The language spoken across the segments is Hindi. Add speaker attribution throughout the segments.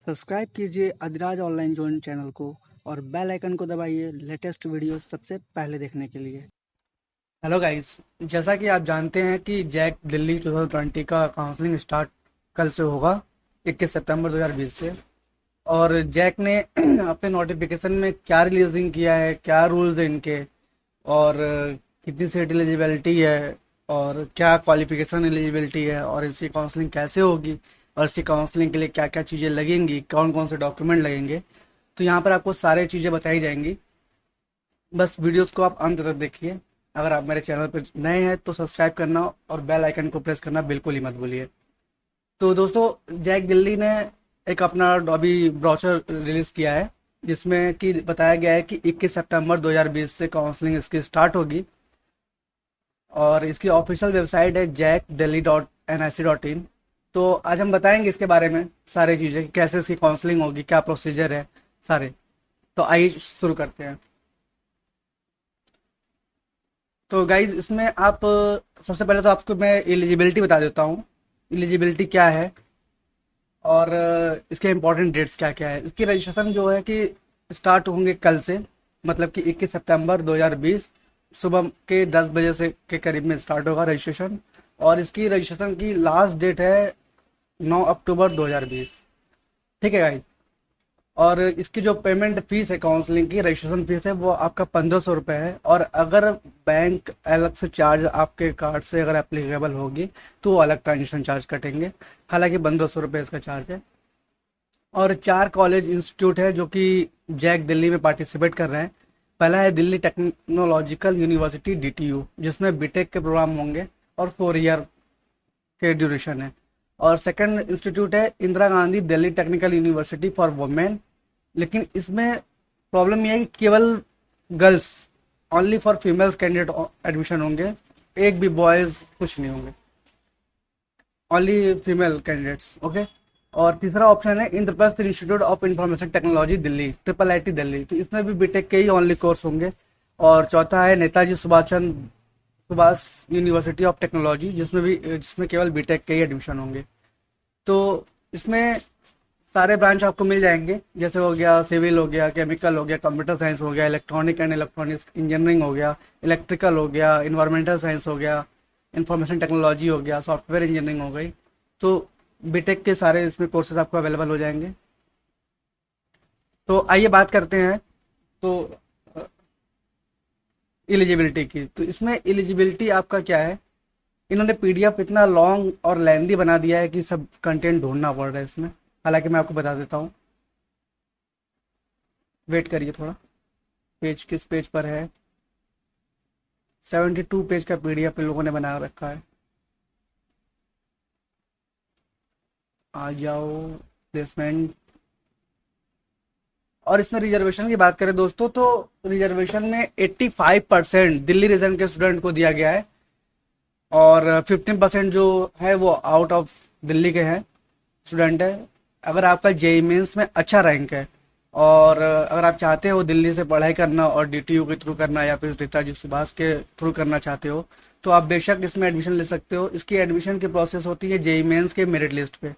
Speaker 1: सब्सक्राइब कीजिए अधिराज ऑनलाइन जोन चैनल को और बेल आइकन को दबाइए लेटेस्ट वीडियो सबसे पहले देखने के लिए।
Speaker 2: Hello guys. जैसा कि आप जानते हैं कि जैक दिल्ली 2020 का काउंसलिंग स्टार्ट कल से होगा, 21 सितंबर 2020 से। और जैक ने अपने नोटिफिकेशन में क्या रिलीजिंग किया है, क्या रूल्स हैं इनके, और कितनी सीट एलिजिबिलिटी है, और क्या क्वालिफिकेशन एलिजिबिलिटी है, और इसकी काउंसलिंग कैसे होगी, और इसकी काउंसलिंग के लिए क्या क्या चीज़ें लगेंगी, कौन कौन से डॉक्यूमेंट लगेंगे, तो यहाँ पर आपको सारी चीज़ें बताई जाएंगी। बस वीडियोस को आप अंत तक देखिए। अगर आप मेरे चैनल पर नए हैं तो सब्सक्राइब करना और बेल आइकन को प्रेस करना बिल्कुल ही मत भूलिए। तो दोस्तों, जैक दिल्ली ने एक अपना अभी ब्रोचर रिलीज किया है, जिसमें कि बताया गया है कि 21 सितंबर 2020 से काउंसलिंग इसकी स्टार्ट होगी। और इसकी ऑफिशियल वेबसाइट है jackdelhi.nic.in। तो आज हम बताएंगे इसके बारे में सारी चीज़ें कि कैसे इसकी काउंसलिंग होगी, क्या प्रोसीजर है सारे। तो आइए शुरू करते हैं। तो गाइज, इसमें आप सबसे पहले तो आपको मैं एलिजिबिलिटी बता देता हूँ, एलिजिबिलिटी क्या है और इसके इम्पोर्टेंट डेट्स क्या क्या है। इसकी रजिस्ट्रेशन जो है कि स्टार्ट होंगे कल से, मतलब कि 21 सितंबर 2020 सुबह के 10 बजे से के करीब में स्टार्ट होगा रजिस्ट्रेशन। और इसकी रजिस्ट्रेशन की लास्ट डेट है 9 अक्टूबर 2020। ठीक है गाइज। और इसकी जो पेमेंट फीस है, काउंसलिंग की रजिस्ट्रेशन फीस है, वो आपका 1500 रुपये है। और अगर बैंक अलग से चार्ज आपके कार्ड से अगर एप्लीकेबल होगी तो वो अलग ट्रांजेक्शन चार्ज कटेंगे। हालांकि 1500 रुपये इसका चार्ज है। और 4 कॉलेज इंस्टीट्यूट है जो कि जैक दिल्ली में पार्टिसिपेट कर रहे हैं। पहला है दिल्ली टेक्नोलॉजिकल यूनिवर्सिटी DTU, जिसमें बीटेक के प्रोग्राम होंगे और 4 ईयर के ड्यूरेशन है। और सेकंड इंस्टीट्यूट है Indira Gandhi Delhi technical university for women. लेकिन इसमें प्रॉब्लम यह है कि केवल girls, only for females candidate admission होंगे, एक भी बॉयज कुछ नहीं होंगे, ओनली फीमेल कैंडिडेट्स। ओके। और तीसरा ऑप्शन है Indraprastha institute of information technology Delhi, IIIT Delhi. तो इसमें भी बीटेक के ही ओनली कोर्स होंगे। और चौथा है Netaji Subhash university of technology, जिसमें केवल बीटेक के ही एडमिशन होंगे। तो इसमें सारे ब्रांच आपको मिल जाएंगे, जैसे हो गया सिविल, हो गया केमिकल, हो गया कंप्यूटर साइंस, हो गया इलेक्ट्रॉनिक एंड इलेक्ट्रॉनिक्स इंजीनियरिंग, हो गया इलेक्ट्रिकल, हो गया इन्वायरमेंटल साइंस, हो गया इंफॉर्मेशन टेक्नोलॉजी, हो गया सॉफ्टवेयर इंजीनियरिंग हो गई। तो बीटेक के सारे इसमें कोर्सेज आपको अवेलेबल हो जाएंगे। तो आइए बात करते हैं तो एलिजिबिलिटी की। तो इसमें एलिजिबिलिटी आपका क्या है, इन्होंने PDF इतना लॉन्ग और लेंदी बना दिया है कि सब कंटेंट ढूंढना पड़ रहा है इसमें। हालांकि मैं आपको बता देता हूँ, वेट करिए थोड़ा। पेज किस पेज पर है? 72 पेज का PDF इन लोगों ने बना रखा है। आ जाओ, प्लेसमेंट। और इसमें रिजर्वेशन की बात करें दोस्तों, तो रिजर्वेशन में 85% दिल्ली रीजन के स्टूडेंट को दिया गया है। और 15% जो है वो आउट ऑफ दिल्ली के हैं स्टूडेंट है। अगर आपका जेई मेंस में अच्छा रैंक है और अगर आप चाहते हो दिल्ली से पढ़ाई करना और DTU के थ्रू करना या फिर नेताजी सुभाष के थ्रू करना चाहते हो, तो आप बेशक इसमें एडमिशन ले सकते हो। इसकी एडमिशन की प्रोसेस होती है जेई मेंस के मेरिट लिस्ट पे।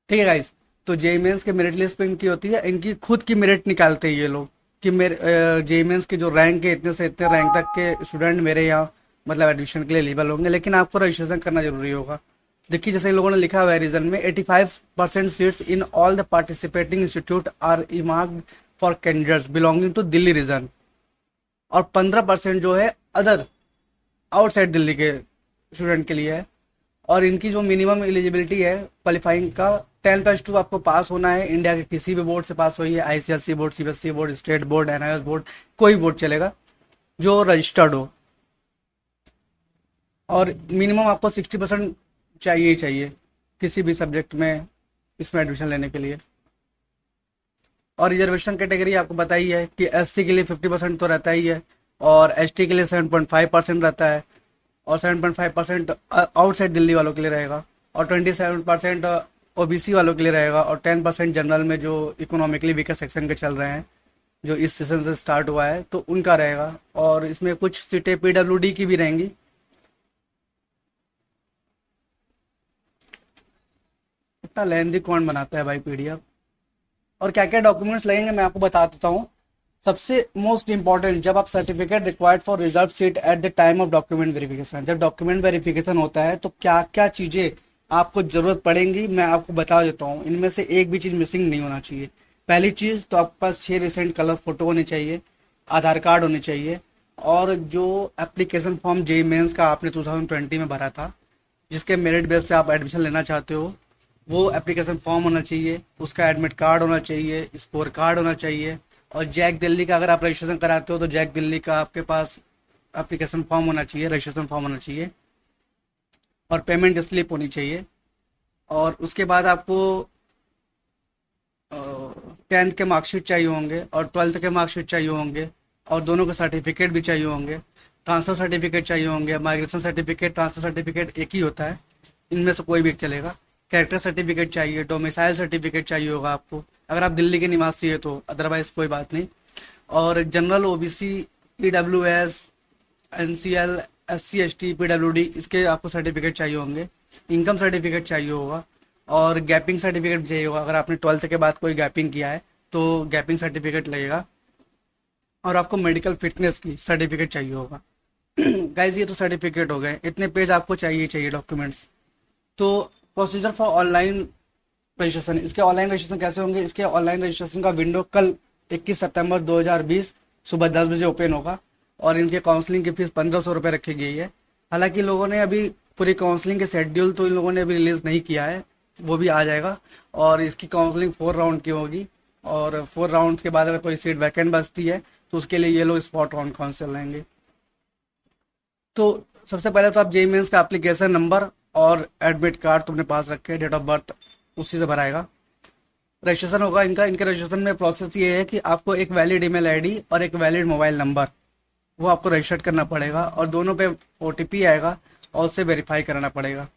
Speaker 2: ठीक है गाइस। तो जेई मेंस के मेरिट लिस्ट पे इनकी होती है, इनकी खुद की मेरिट निकालते हैं ये लोग कि मेरे जेई मेंस के जो रैंक है, इतने से इतने रैंक तक के स्टूडेंट मेरे यहाँ मतलब एडमिशन के लिए एलिजिबल होंगे। लेकिन आपको रजिस्ट्रेशन करना जरूरी होगा। देखिए, जैसे इन लोगों ने लिखा हुआ है रीजन में, 85% seats in all the participating institute are earmarked for candidates belonging to Delhi region. और 15% जो है अदर आउटसाइड दिल्ली के स्टूडेंट के लिए है। और इनकी जो मिनिमम एलिजिबिलिटी है क्वालिफाइंग का, 10+2 आपको पास होना है। इंडिया के किसी भी बोर्ड से पास होइए, ICSE board, CBSE board, state board, NIS board, कोई बोर्ड चलेगा जो रजिस्टर्ड हो। और मिनिमम आपको 60% चाहिए ही चाहिए किसी भी सब्जेक्ट में इसमें एडमिशन लेने के लिए। और रिजर्वेशन कैटेगरी आपको पता ही है कि SC के लिए 50% तो रहता ही है, और ST के लिए 7.5% रहता है, और 7.5% आउटसाइड दिल्ली वालों के लिए रहेगा, और 27% OBC वालों के लिए रहेगा, और 10% जनरल में जो इकोनॉमिकली वीकर सेक्शन के चल रहे हैं, जो इस सेशन से स्टार्ट हुआ है, तो उनका रहेगा। और इसमें कुछ सीटें PWD की भी रहेंगी। कितना लेंदी कौन बनाता है भाई पीडीएफ। और क्या क्या डॉक्यूमेंट्स लगेंगे मैं आपको बता देता हूँ। सबसे मोस्ट इंपॉर्टेंट, जब आप certificate required for reserve seat eight the time of document verification, जब डॉक्यूमेंट वेरिफिकेशन होता है तो क्या क्या चीजें आपको जरूरत पड़ेंगी मैं आपको बता देता हूँ। इनमें से एक भी चीज मिसिंग नहीं होना चाहिए। पहली चीज तो आपके पास 6 रिसेंट कलर फोटो होने चाहिए, आधार कार्ड होने चाहिए, और जो एप्लीकेशन फॉर्म जेई मेंस का आपने 2020 में भरा था, जिसके मेरिट बेस पे आप एडमिशन लेना चाहते हो, वो एप्लीकेशन फॉर्म होना चाहिए, उसका एडमिट कार्ड होना चाहिए, स्कोर कार्ड होना चाहिए, और जैक दिल्ली का अगर आप रजिस्ट्रेशन कराते हो तो जैक दिल्ली का आपके पास एप्लीकेशन फॉर्म होना चाहिए, रजिस्ट्रेशन फॉर्म होना चाहिए, और पेमेंट स्लिप होनी चाहिए। और उसके बाद आपको 10th के मार्कशीट चाहिए होंगे और 12th के मार्कशीट चाहिए होंगे, और दोनों के सर्टिफिकेट भी चाहिए होंगे। ट्रांसफर सर्टिफिकेट चाहिए होंगे। माइग्रेशन सर्टिफिकेट, ट्रांसफर सर्टिफिकेट एक ही होता है, इनमें से कोई भी एक चलेगा। कैरेक्टर सर्टिफिकेट चाहिए, डोमिसाइल सर्टिफिकेट चाहिए होगा आपको अगर आप दिल्ली के निवासी है तो, अदरवाइज कोई बात नहीं। और general, OBC, EWS, NCL, SC ST, PWD, इसके आपको सर्टिफिकेट चाहिए होंगे। इनकम सर्टिफिकेट चाहिए होगा, और गैपिंग सर्टिफिकेट भी चाहिए होगा। अगर आपने 12th के बाद कोई गैपिंग किया है तो गैपिंग सर्टिफिकेट लगेगा, और आपको मेडिकल फिटनेस की सर्टिफिकेट चाहिए होगा। गाइज ये तो सर्टिफिकेट हो गए, इतने पेज आपको चाहिए डॉक्यूमेंट्स। तो प्रोसीजर फॉर ऑनलाइन रजिस्ट्रेशन, इसके ऑनलाइन रजिस्ट्रेशन कैसे होंगे? इसके ऑनलाइन रजिस्ट्रेशन का विंडो कल 21 सितंबर 2020 सुबह 10 बजे ओपन होगा, और इनके काउंसलिंग की फीस 1500 रुपये रखी गई है। हालांकि लोगों ने अभी पूरी काउंसलिंग के शेड्यूल तो इन लोगों ने अभी रिलीज नहीं किया है, वो भी आ जाएगा। और इसकी काउंसलिंग 4 राउंड की होगी, और 4 राउंड के बाद अगर कोई सीट वैकेंट बचती है तो उसके लिए ये लोग स्पॉट राउंड काउंसिल लेंगे। तो सबसे पहले तो आप जेई मेंस का एप्लीकेशन नंबर और एडमिट कार्ड तुमने पास रखे, डेट ऑफ बर्थ उसी से भराएगा। रजिस्ट्रेशन होगा इनका। इनके रजिस्ट्रेशन में प्रोसेस ये है कि आपको एक वैलिड ईमेल आईडी और एक वैलिड मोबाइल नंबर वो आपको रजिस्टर करना पड़ेगा, और दोनों पे ओटीपी आएगा और उससे वेरीफाई कराना पड़ेगा।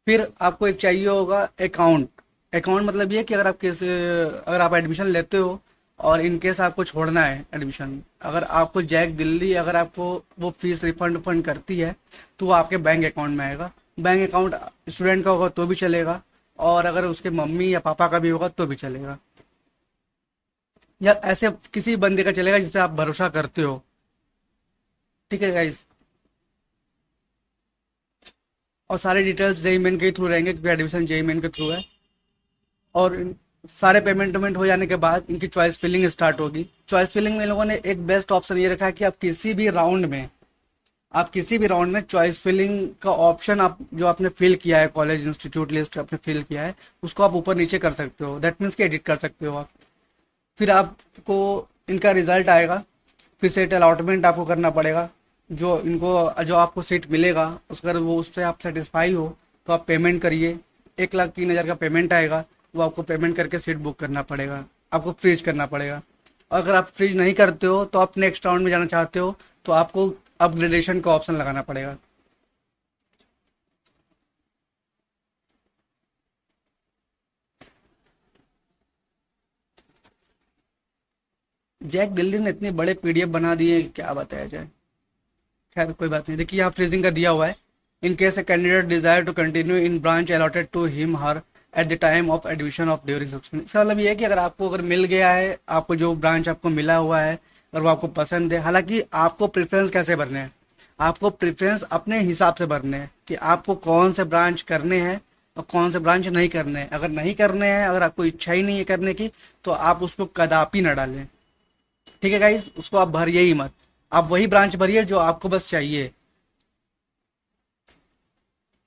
Speaker 2: फिर आपको एक चाहिए होगा अकाउंट। अकाउंट मतलब ये कि अगर आप एडमिशन लेते हो और इन केस आपको छोड़ना है एडमिशन, अगर आपको जैक दिल्ली अगर आपको वो फीस रिफंड फंड करती है तो वो आपके बैंक अकाउंट में आएगा। बैंक अकाउंट स्टूडेंट का होगा तो भी चलेगा, और अगर उसके मम्मी या पापा का भी होगा तो भी चलेगा, या ऐसे किसी बंदे का चलेगा जिस पे आप भरोसा करते हो। ठीक है गाइज, और सारे डिटेल्स जेई मेन के थ्रू रहेंगे क्योंकि एडमिशन जेई मेन के थ्रू है। और सारे पेमेंट हो जाने के बाद इनकी चॉइस फिलिंग स्टार्ट होगी। चॉइस फिलिंग में इन लोगों ने एक बेस्ट ऑप्शन ये रखा है कि आप किसी भी राउंड में चॉइस फिलिंग का ऑप्शन आप जो आपने फिल किया है, कॉलेज इंस्टीट्यूट लिस्ट आपने फिल किया है, उसको आप ऊपर नीचे कर सकते हो। दैट मीन्स कि एडिट कर सकते हो आप। फिर आपको इनका रिजल्ट आएगा, फिर सीट अलॉटमेंट आपको करना पड़ेगा। जो आपको सीट मिलेगा अगर वो उससे आप सेटिस्फाई हो तो आप पेमेंट करिए। 1,03,000 का पेमेंट आएगा, वो आपको पेमेंट करके सीट बुक करना पड़ेगा, आपको फ्रीज करना पड़ेगा। और अगर आप फ्रीज नहीं करते हो तो आप नेक्स्ट राउंड में जाना चाहते हो तो आपको अपग्रेडेशन का ऑप्शन लगाना पड़ेगा। जैक दिल्ली ने इतने बड़े पीडीएफ बना दिए, क्या बताया जाए। खैर कोई बात नहीं। देखिए यहाँ फ्रीजिंग का दिया हुआ है। In case a candidate desire to continue in branch allotted to him her at the time of admission of during subscription, इसका मतलब ये है कि अगर मिल गया है, आपको जो ब्रांच आपको मिला हुआ है अगर वो आपको पसंद है, हालांकि आपको प्रेफरेंस कैसे भरने हैं, आपको प्रेफरेंस अपने हिसाब से भरने हैं कि आपको कौन से ब्रांच करने हैं और कौन से ब्रांच नहीं करने हैं। अगर नहीं करने हैं, अगर आपको इच्छा ही नहीं है करने की, तो आप उसको कदापि न डालें। ठीक है गाइज, उसको आप भरिए ही मत। आप वही ब्रांच भरिए जो आपको बस चाहिए।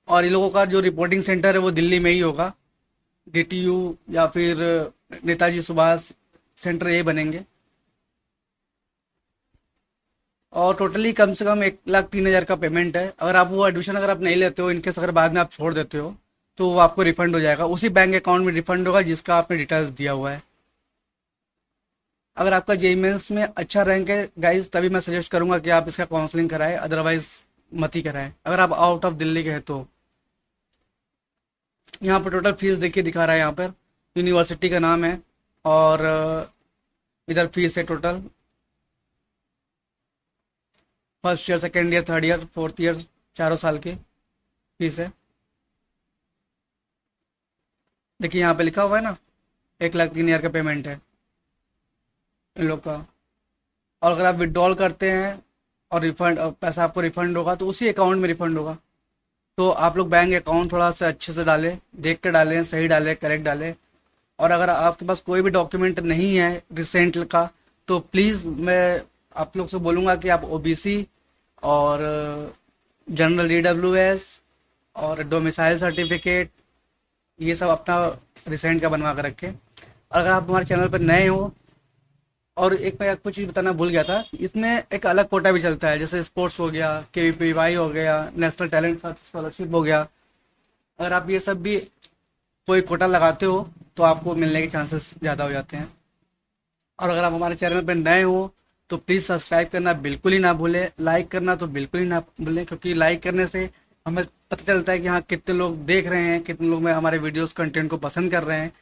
Speaker 2: और इन लोगों का जो रिपोर्टिंग सेंटर है वो दिल्ली में ही होगा। डीटीयू या फिर नेताजी सुभाष सेंटर ये बनेंगे। और टोटली कम से कम 1,03,000 का पेमेंट है। अगर आप वो एडमिशन अगर आप नहीं लेते हो, इनकेस अगर बाद में आप छोड़ देते हो तो वो आपको रिफंड हो जाएगा, उसी बैंक अकाउंट में रिफंड होगा जिसका आपने डिटेल्स दिया हुआ है। अगर आपका जेई मेंस में अच्छा रैंक है गाइज, तभी मैं सजेस्ट करूंगा कि आप इसका काउंसलिंग कराएं, अदरवाइज मत ही कराएं अगर आप आउट ऑफ दिल्ली के हैं तो। यहाँ पर टोटल फीस देखिए दिखा रहा है, यहाँ पर यूनिवर्सिटी का नाम है, और इधर फीस है total. First year, second year, third year, fourth year, चारों साल की फीस है। देखिए यहाँ पे लिखा हुआ है ना, 1,03,000 का पेमेंट है इन लोग का। और अगर आप विड्रॉल करते हैं और रिफंड पैसा आपको रिफंड होगा तो उसी अकाउंट में रिफंड होगा। तो आप लोग बैंक अकाउंट थोड़ा सा अच्छे से डालें, देख कर डालें, सही डालें, करेक्ट डालें। और अगर आपके पास कोई भी डॉक्यूमेंट नहीं है रिसेंट का, तो प्लीज़ मैं आप लोग से बोलूँगा कि आप ओबीसी और जनरल ईडब्ल्यूएस और डोमिसाइल सर्टिफिकेट ये सब अपना रिसेंट का बनवा कर रखें। अगर आप हमारे चैनल पर नए हो, और एक मैं आपको चीज़ बताना भूल गया था, इसमें एक अलग कोटा भी चलता है, जैसे स्पोर्ट्स हो गया, केवीपीवाई हो गया, नेशनल टैलेंट स्कॉलरशिप हो गया। अगर आप ये सब भी कोई कोटा लगाते हो तो आपको मिलने के चांसेस ज़्यादा हो जाते हैं। और अगर आप हमारे चैनल पर नए हो तो प्लीज़ सब्सक्राइब करना बिल्कुल ही ना भूलें, लाइक करना तो बिल्कुल ही ना भूलें, क्योंकि लाइक करने से हमें पता चलता है कि हाँ कितने लोग देख रहे हैं, कितने लोग हमारे वीडियोस कंटेंट को पसंद कर रहे हैं।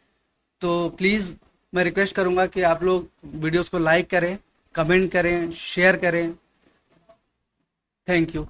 Speaker 2: तो प्लीज़ मैं रिक्वेस्ट करूँगा कि आप लोग वीडियोस को लाइक करें, कमेंट करें, शेयर करें। Thank you.